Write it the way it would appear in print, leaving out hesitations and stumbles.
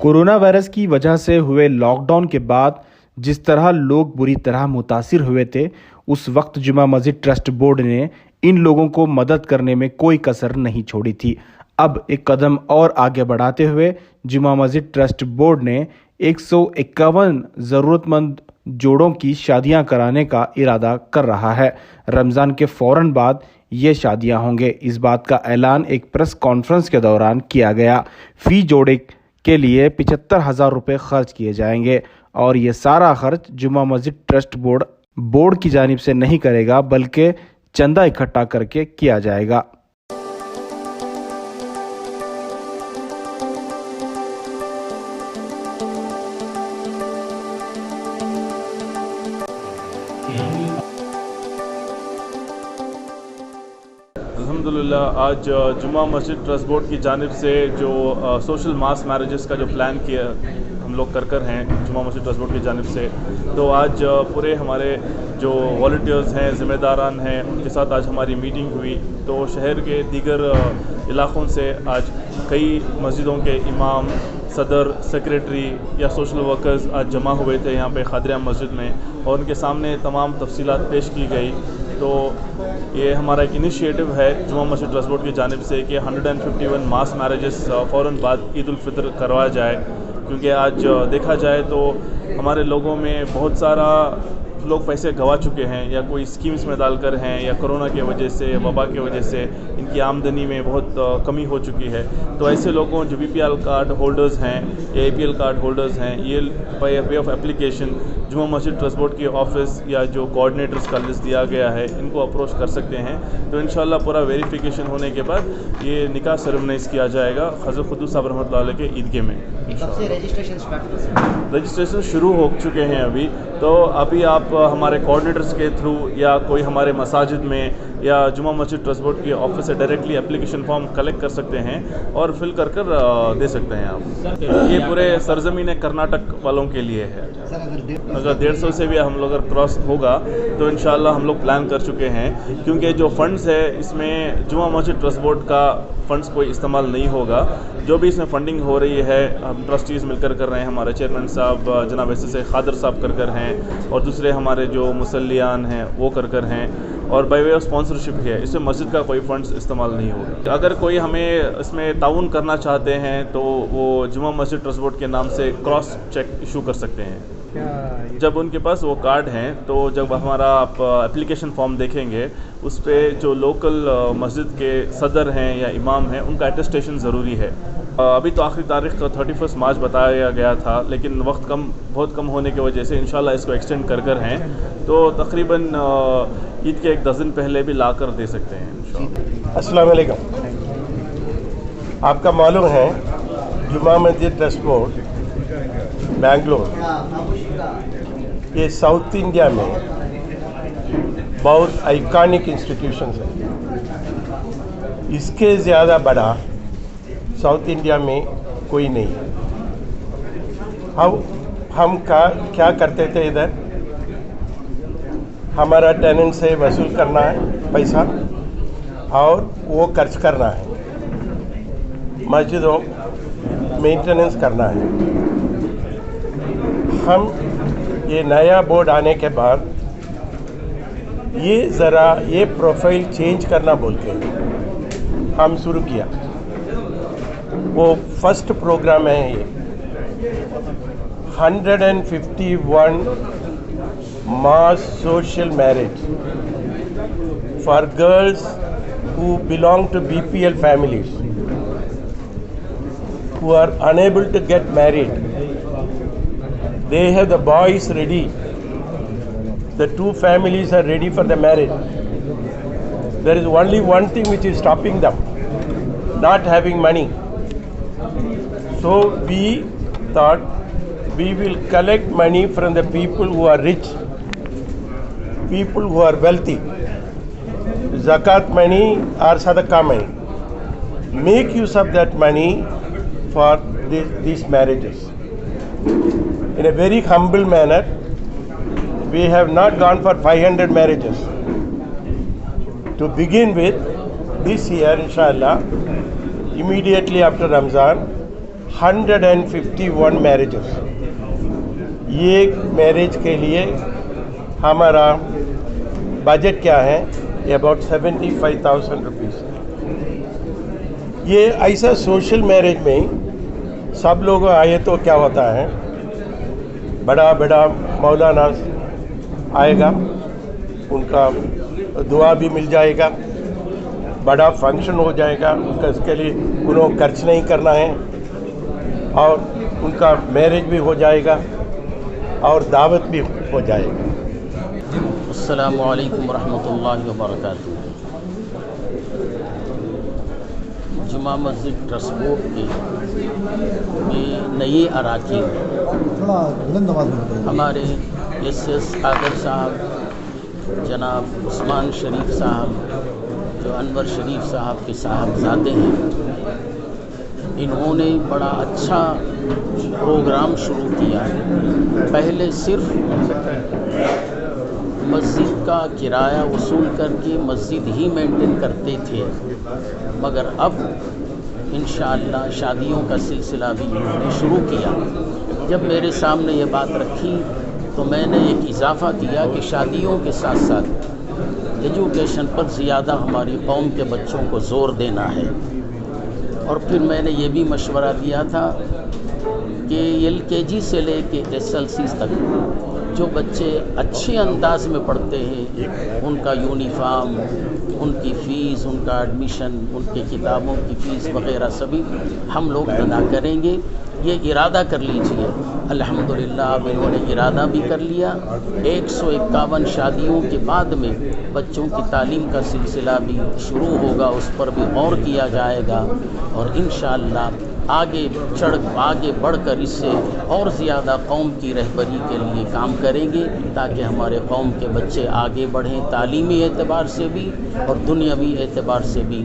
Corona virus की वजह से हुए लॉकडाउन के बाद जिस तरह लोग बुरी तरह मुतासिर हुए थे, उस वक्त जुमा मस्जिद ट्रस्ट बोर्ड ने इन लोगों को मदद करने में कोई कसर नहीं छोड़ी थी। अब एक कदम और आगे बढ़ाते हुए जुमा मस्जिद ट्रस्ट बोर्ड ने 151 ज़रूरतमंद जोड़ों की शादियां कराने का इरादा कर रहा है। रमज़ान के फौरन बाद ये शादियां होंगे। इस बात का ऐलान एक प्रेस कॉन्फ्रेंस के दौरान किया गया। फी जोड़े के लिए 75,000 रुपये खर्च किए जाएंगे और ये सारा खर्च जुमा मस्जिद ट्रस्ट बोर्ड की जानिब से नहीं करेगा, बल्कि चंदा इकट्ठा करके किया जाएगा। अल्हम्दुलिल्लाह, आज जुमा मस्जिद ट्रस्ट बोर्ड की जानिब से जो सोशल मास मैरिजेस का जो प्लान किया हम लोग कर हैं जुमा मस्जिद ट्रस्ट बोर्ड की जानिब से, तो आज पूरे हमारे जो वॉलंटियर्स हैं, ज़िम्मेदारान हैं, उनके साथ आज हमारी मीटिंग हुई। तो शहर के दीगर इलाक़ों से आज कई मस्जिदों के इमाम, सदर, सेक्रेटरी या सोशल वर्कर्स आज जमा हुए थे यहाँ पे खादिरिया मस्जिद में, और उनके सामने तमाम तफसीलात पेश की गई। तो ये हमारा एक इनिशिएटिव है जुमा मस्जिद ट्रस्ट बोर्ड की जानिब से कि 151 मास मैरिजेस फ़ौरन बाद ईद उल फितर करवाया जाए, क्योंकि आज देखा जाए तो हमारे लोगों में बहुत सारा लोग पैसे गंवा चुके हैं, या कोई स्कीम्स में डालकर हैं, या कोरोना की वजह से, वबा की वजह से इनकी आमदनी में बहुत कमी हो चुकी है। तो ऐसे लोगों जो BPL कार्ड होल्डर्स हैं या APL कार्ड होल्डर्स हैं, ये बाय वे ऑफ एप्लीकेशन जुमा मस्जिद ट्रस्ट बोर्ड के ऑफिस या जो कोऑर्डिनेटर्स का लिस्ट दिया गया है, इनको अप्रोच कर सकते हैं। तो इंशाल्लाह पूरा वेरिफिकेशन होने के बाद ये निकाह सेरेमनीज़ किया जाएगा हज़रत क़ुद्दूस साहब रहमतुल्लाह अलैह के ईदगाह में। रजिस्ट्रेशन शुरू हो चुके हैं अभी। तो अभी आप हमारे कोऑर्डिनेटर्स के थ्रू या कोई हमारे मसाजिद में या जुमा मस्जिद ट्रस्ट बोर्ड के ऑफिस से डायरेक्टली एप्लीकेशन फॉर्म कलेक्ट कर सकते हैं और फिल कर दे सकते हैं आप। ये पूरे सरजमीन कर्नाटक वालों के लिए है। अगर 150 से भी हम लोग अगर क्रॉस होगा तो इंशाल्लाह हम लोग प्लान कर चुके हैं, क्योंकि जो फंड्स है इसमें जुमा मस्जिद ट्रस्ट बोर्ड का फंड्स कोई इस्तेमाल नहीं होगा। जो भी इसमें फंडिंग हो रही है हम ट्रस्टीज़ मिलकर कर रहे हैं। हमारे चेयरमैन साहब जनाब SSA खादर साहब कर हैं, और दूसरे हमारे जो मुसल्लियान हैं वो कर हैं, और बाय वे ऑफ स्पॉन्सरशिप है। इसमें मस्जिद का कोई फंड्स इस्तेमाल नहीं होगा। अगर कोई हमें इसमें ताउन करना चाहते हैं तो वो जुमा मस्जिद ट्रस्ट बोर्ड के नाम से क्रॉस चेक इशू कर सकते हैं। जब उनके पास वो कार्ड हैं तो जब हमारा आप एप्लीकेशन फॉर्म देखेंगे उस पर जो लोकल मस्जिद के सदर हैं या इमाम हैं उनका अटेस्टेशन ज़रूरी है। अभी तो आखिरी तारीख का 31 मार्च बताया गया था, लेकिन वक्त बहुत कम होने की वजह से इंशाल्लाह इसको एक्सटेंड कर हैं, तो तकरीबन ईद के एक 10 दिन पहले भी ला कर दे सकते हैं इंशाल्लाह। अस्सलाम वालेकुम। आपका मालूम है जुमा मस्जिद ट्रस्ट बोर्ड बेंगलोर ये साउथ इंडिया में बहुत आइकॉनिक इंस्टीट्यूशंस है। इसके ज़्यादा बड़ा साउथ इंडिया में कोई नहीं है। हम क्या करते थे इधर, हमारा टेनेंट से वसूल करना है पैसा और वो खर्च करना है, मस्जिदों मेंटेनेंस करना है। हम ये नया बोर्ड आने के बाद ये प्रोफाइल चेंज करना बोल के हम शुरू किया। वो फर्स्ट प्रोग्राम है ये 151 mass social marriage for girls who belong to BPL families who are unable to get married. They have the boys ready. The two families are ready for the marriage. There is only one thing which is stopping them, not having money. So we thought we will collect money from the people who are rich, people who are wealthy, zakat money or sadaqah money. Make use of that money for these marriages. In a very humble manner, we have not gone for 500 marriages. To begin with, this year, inshallah, immediately after Ramzan, 151 marriages. ये marriage के लिए हमारा budget क्या है, ये about 75,000 rupees. ये ऐसा social marriage में सब लोग आए तो क्या होता है, बड़ा बड़ा मौलाना आएगा, उनका दुआ भी मिल जाएगा, बड़ा फंक्शन हो जाएगा, उनका इसके लिए उन्हों खर्च नहीं करना है, और उनका मैरिज भी हो जाएगा और दावत भी हो जाएगा. अस्सलामु अलैकुम रहमतुल्लाहि व बरकातुहू. जुमा मस्जिद ट्रस्ट बोर्ड के नए अराकीन हमारे एस आगर साहब, जनाब उस्मान शरीफ साहब, जो अनवर शरीफ साहब के साहबजादे हैं, इन्होंने बड़ा अच्छा प्रोग्राम शुरू किया है. पहले सिर्फ मस्जिद का किराया वसूल करके मस्जिद ही मेंटेन करते थे, मगर अब इंशाअल्लाह शादियों का सिलसिला भी इन्होंने शुरू किया. जब मेरे सामने ये बात रखी तो मैंने एक इजाफ़ा किया कि शादियों के साथ साथ एजुकेशन पर ज़्यादा हमारी कौम के बच्चों को ज़ोर देना है. और फिर मैंने ये भी मशवरा दिया था कि LKG से लेके SLC तक जो बच्चे अच्छे अंदाज में पढ़ते हैं, उनका यूनिफॉर्म, उनकी फ़ीस, उनका एडमिशन, उनके किताबों की फ़ीस वग़ैरह सभी हम लोग अदा करेंगे. ये इरादा कर लीजिए. अल्हम्दुलिल्लाह अब इन्होंने इरादा भी कर लिया. 151 शादियों के बाद में बच्चों की तालीम का सिलसिला भी शुरू होगा, उस पर भी गौर किया जाएगा और इंशाअल्लाह आगे बढ़कर इससे और ज़्यादा कौम की रहबरी के लिए काम करेंगे, ताकि हमारे कौम के बच्चे आगे बढ़ें तालीमी एतबार से भी और दुनियावी एतबार से भी.